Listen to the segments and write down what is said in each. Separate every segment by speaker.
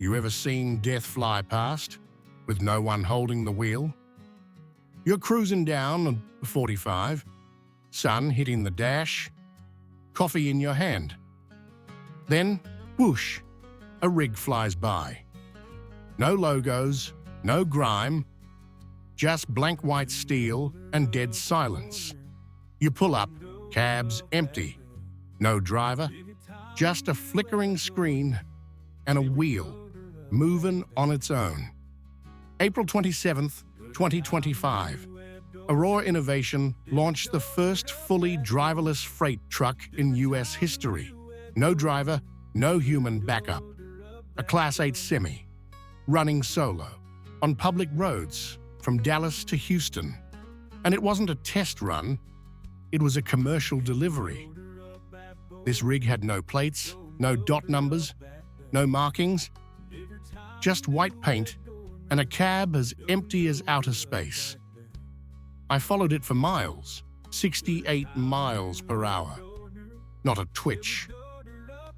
Speaker 1: You ever seen death fly past with no one holding the wheel? You're cruising down 45, sun hitting the dash, coffee in your hand. Then, whoosh, a rig flies by. No logos, no grime, just blank white steel and dead silence. You pull up, cab's empty. No driver, just a flickering screen and a wheel moving on its own. April 27th, 2025. Aurora Innovation launched the first fully driverless freight truck in U.S. history. No driver, no human backup. A Class 8 semi, running solo, on public roads from Dallas to Houston. And it wasn't a test run, it was a commercial delivery. This rig had no plates, no dot numbers, no markings, just white paint and a cab as empty as outer space. I followed it for miles, 68 miles per hour. Not a twitch.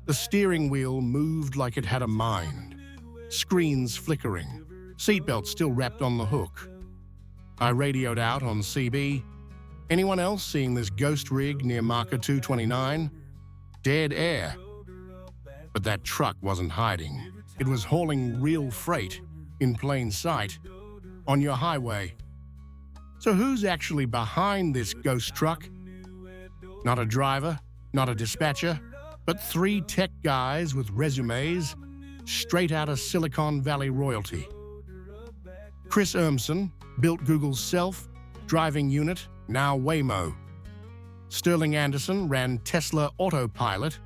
Speaker 1: The steering wheel moved like it had a mind. Screens flickering, seatbelt still wrapped on the hook. I radioed out on CB. Anyone else seeing this ghost rig near marker 229? Dead air. But that truck wasn't hiding. It was hauling real freight, in plain sight, on your highway. So who's actually behind this ghost truck? Not a driver, not a dispatcher, but 3 tech guys with resumes straight out of Silicon Valley royalty. Chris Urmson built Google's self-driving unit, now Waymo. Sterling Anderson ran Tesla Autopilot.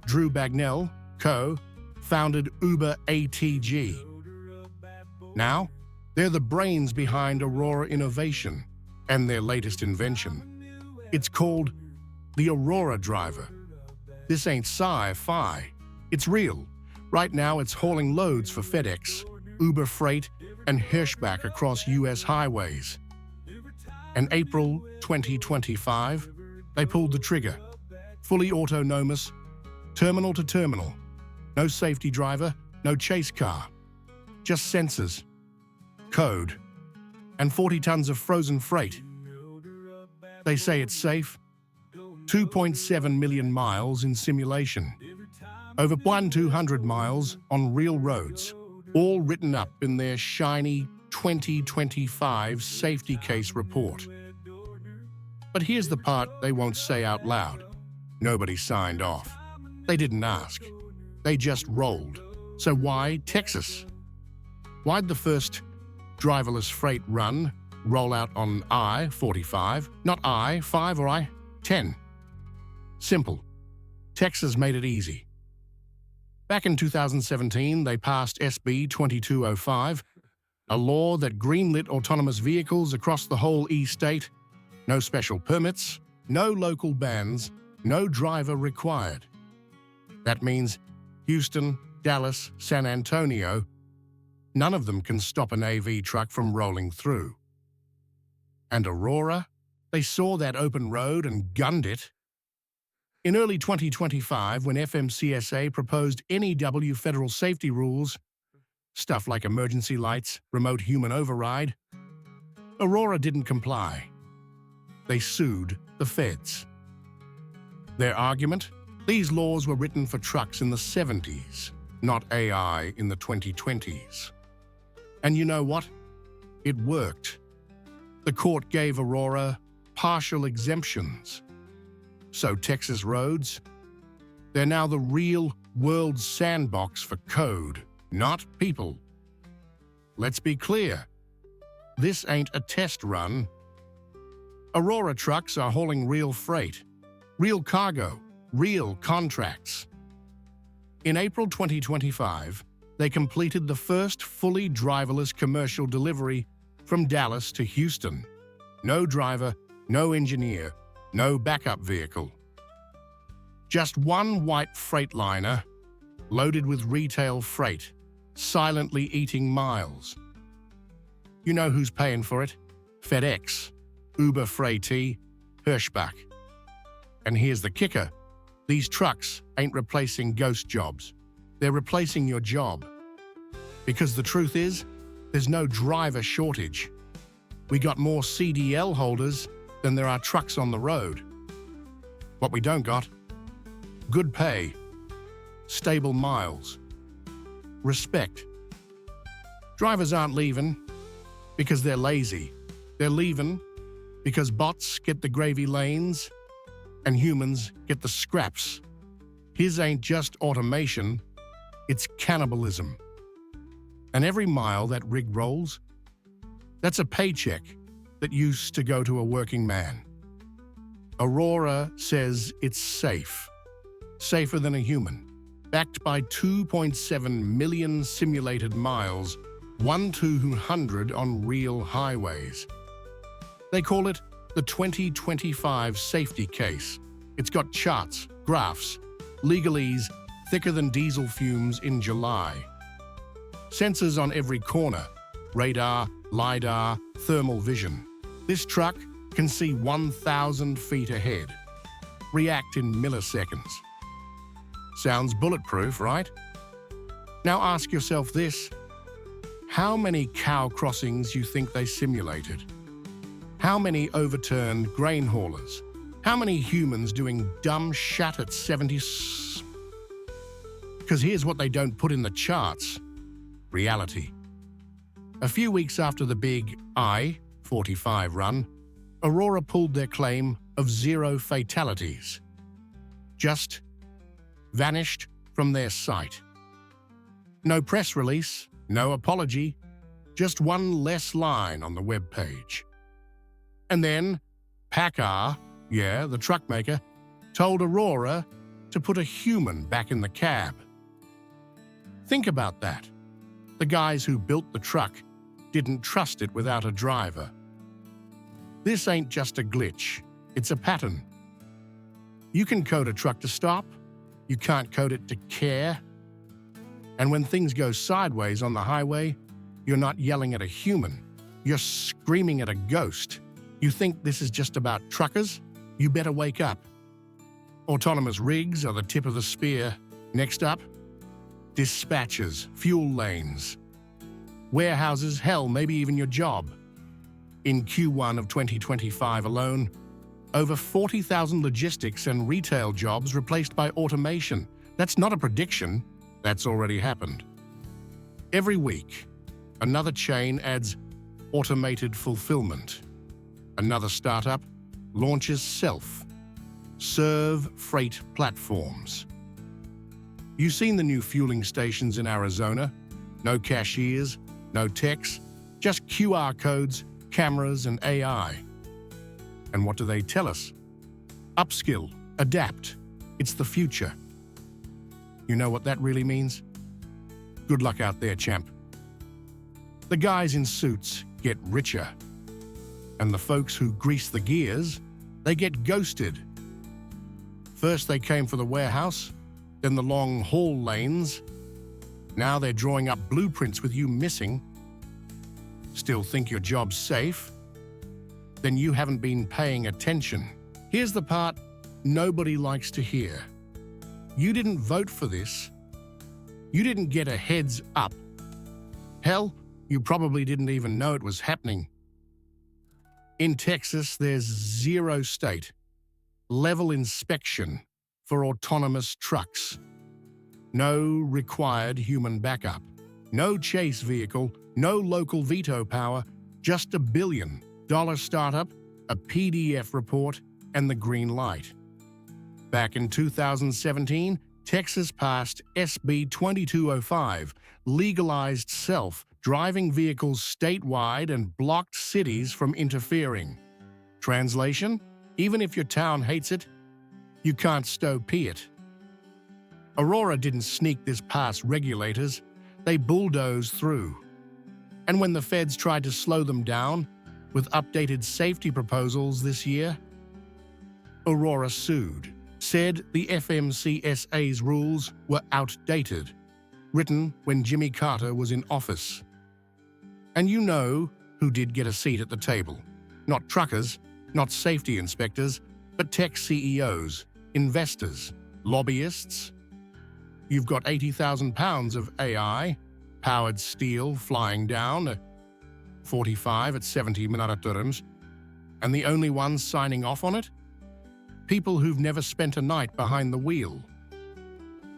Speaker 1: Drew Bagnell, co-founded Uber ATG. Now, they're the brains behind Aurora Innovation and their latest invention. It's called the Aurora Driver. This ain't sci-fi. It's real. Right now, it's hauling loads for FedEx, Uber Freight, and Hirschbach across U.S. highways. In April 2025, they pulled the trigger. Fully autonomous, terminal to terminal. No safety driver, no chase car. Just sensors, code, and 40 tons of frozen freight. They say it's safe. 2.7 million miles in simulation. Over 1,200 miles on real roads, all written up in their shiny 2025 safety case report. But here's the part they won't say out loud. Nobody signed off. They didn't ask. They just rolled. So why Texas? Why'd the first driverless freight run roll out on I-45, not I-5 or I-10? Simple. Texas made it easy. Back in 2017, they passed SB 2205, a law that greenlit autonomous vehicles across the whole E-state. No special permits, no local bans, no driver required. That means Houston, Dallas, San Antonio, none of them can stop an AV truck from rolling through. And Aurora? They saw that open road and gunned it. In early 2025, when FMCSA proposed NEW federal safety rules, stuff like emergency lights, remote human override, Aurora didn't comply. They sued the feds. Their argument? These laws were written for trucks in the 70s, not AI in the 2020s. And you know what? It worked. The court gave Aurora partial exemptions. So Texas roads? They're now the real world sandbox for code, not people. Let's be clear. This ain't a test run. Aurora trucks are hauling real freight, real cargo, real contracts. In April 2025, they completed the first fully driverless commercial delivery from Dallas to Houston. No driver, no engineer, no backup vehicle. Just one white Freightliner loaded with retail freight, silently eating miles. You know who's paying for it? FedEx, Uber Freight, Hirschbach. And here's the kicker. These trucks ain't replacing ghost jobs. They're replacing your job. Because the truth is, there's no driver shortage. We got more CDL holders than there are trucks on the road. What we don't got? Good pay, stable miles, respect. Drivers aren't leaving because they're lazy. They're leaving because bots get the gravy lanes and humans get the scraps. His ain't just automation, it's cannibalism. And every mile that rig rolls, that's a paycheck that used to go to a working man. Aurora says it's safe, safer than a human, backed by 2.7 million simulated miles, 1/200 on real highways. They call it the 2025 safety case. It's got charts, graphs, legalese thicker than diesel fumes in July. Sensors on every corner, radar, LiDAR, thermal vision. This truck can see 1,000 feet ahead, react in milliseconds. Sounds bulletproof, right? Now ask yourself this: how many cow crossings you think they simulated? How many overturned grain haulers? How many humans doing dumb shit at 70? Because here's what they don't put in the charts: reality. A few weeks after the big I-45 run, Aurora pulled their claim of 0 fatalities. Just vanished from their site. No press release, no apology, just one less line on the webpage. And then PACCAR, the truck maker, told Aurora to put a human back in the cab. Think about that. The guys who built the truck didn't trust it without a driver. This ain't just a glitch, it's a pattern. You can code a truck to stop, you can't code it to care. And when things go sideways on the highway, you're not yelling at a human, you're screaming at a ghost. You think this is just about truckers? You better wake up. Autonomous rigs are the tip of the spear. Next up, dispatchers, fuel lanes, warehouses, hell, maybe even your job. In Q1 of 2025 alone, over 40,000 logistics and retail jobs replaced by automation. That's not a prediction, that's already happened. Every week, another chain adds automated fulfillment. Another startup launches self-serve freight platforms. You've seen the new fueling stations in Arizona? No cashiers, no techs, just QR codes, cameras, and AI. And what do they tell us? Upskill, adapt. It's the future. You know what that really means? Good luck out there, champ. The guys in suits get richer. And the folks who grease the gears, they get ghosted. First they came for the warehouse, then the long haul lanes. Now they're drawing up blueprints with you missing. Still think your job's safe? Then you haven't been paying attention. Here's the part nobody likes to hear. You didn't vote for this. You didn't get a heads up. Hell, you probably didn't even know it was happening. In Texas, there's 0 state level inspection for autonomous trucks. No required human backup. No chase vehicle, no local veto power, just $1 billion startup, a PDF report, and the green light. Back in 2017, Texas passed SB 2205, legalized self-driving vehicles statewide and blocked cities from interfering. Translation? Even if your town hates it, you can't stow-pee it. Aurora didn't sneak this past regulators, they bulldozed through. And when the feds tried to slow them down with updated safety proposals this year, Aurora sued, said the FMCSA's rules were outdated, written when Jimmy Carter was in office. And you know who did get a seat at the table. Not truckers, not safety inspectors, but tech CEOs, investors, lobbyists. You've got 80,000 pounds of AI, gas-powered steel flying down at 45 at 70 mph, and the only ones signing off on it? People who've never spent a night behind the wheel.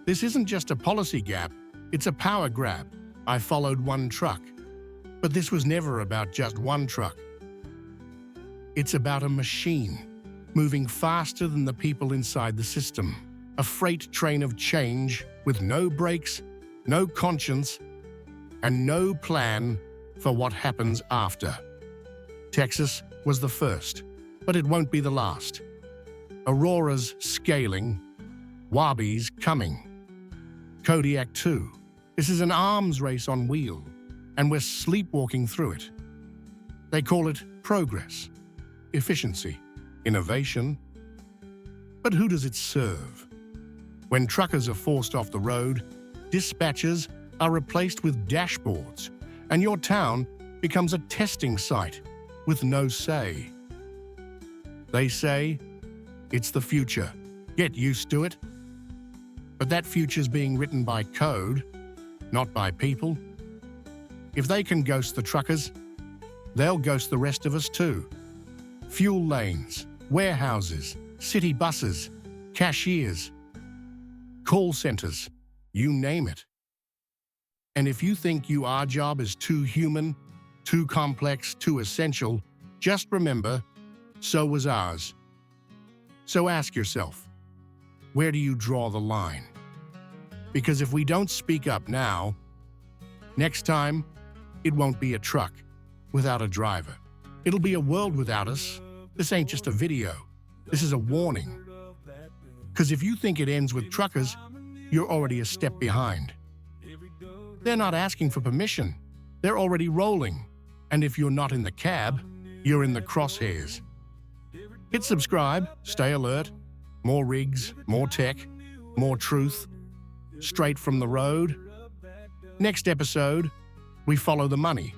Speaker 1: This isn't just a policy gap, it's a power grab. I followed one truck. But this was never about just one truck. It's about a machine, moving faster than the people inside the system. A freight train of change with no brakes, no conscience, and no plan for what happens after. Texas was the first, but it won't be the last. Aurora's scaling, Wabi's coming. Kodiak 2. This is an arms race on wheel, and we're sleepwalking through it. They call it progress, efficiency, innovation. But who does it serve? When truckers are forced off the road, dispatchers are replaced with dashboards, and your town becomes a testing site with no say. They say, it's the future. Get used to it. But that future's being written by code, not by people. If they can ghost the truckers, they'll ghost the rest of us too. Fuel lanes, warehouses, city buses, cashiers, call centers, you name it. And if you think our job is too human, too complex, too essential, just remember, so was ours. So ask yourself, where do you draw the line? Because if we don't speak up now, next time, it won't be a truck without a driver. It'll be a world without us. This ain't just a video. This is a warning. Because if you think it ends with truckers, you're already a step behind. They're not asking for permission. They're already rolling. And if you're not in the cab, you're in the crosshairs. Hit subscribe, stay alert. More rigs, more tech, more truth. Straight from the road. Next episode, we follow the money.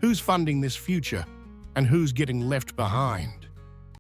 Speaker 1: Who's funding this future and who's getting left behind?